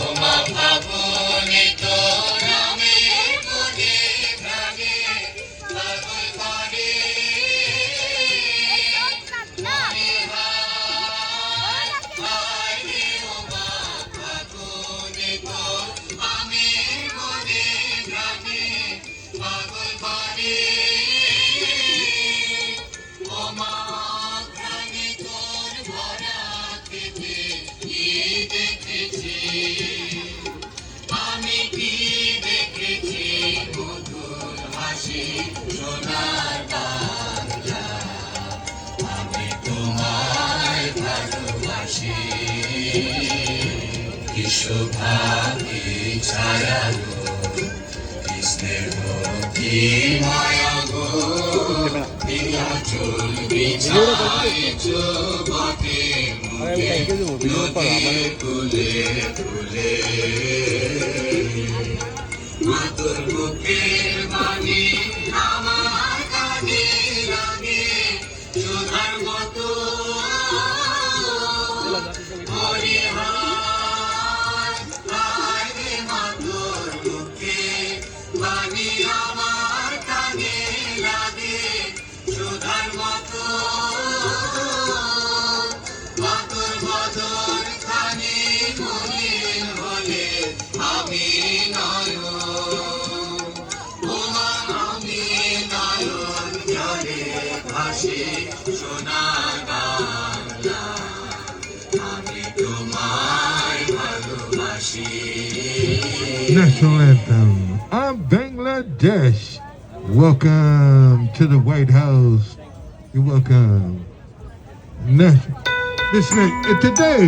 ওমা ফাগুনে তোর নামের গুণে গানে পাগল করে মনে হায় রে ওমা ফাগুনে তোর নামের গুণে গানে পাগল করে ওমা গানে তোর ভরা খেতে কি দেখেছি আমি কি দেখেছি মধুর হাসি সোনার বাংলা আমি তোমায় ভালোবাসি কি শোভা কি ছায়া গো কি স্নেহ কি মায়া গো দিয়া চুল বিছাইছো বটে মুখে নদীর কুলে কুলে মাতর বুকের বাণী আমার কানে লাগে সুধার মতো হরি হায় রে মাতর বুকের বাণী আমার কানে লাগে সুধার মতো মাতর বদন খানি মলিন হলে আমি নয়ন ওমা আমি নয়ন জলে ভাসি সোনার বাংলা আমি তোমায় ভালোবাসি। National anthem of Bangladesh. Welcome to the White House. You're welcome. Today.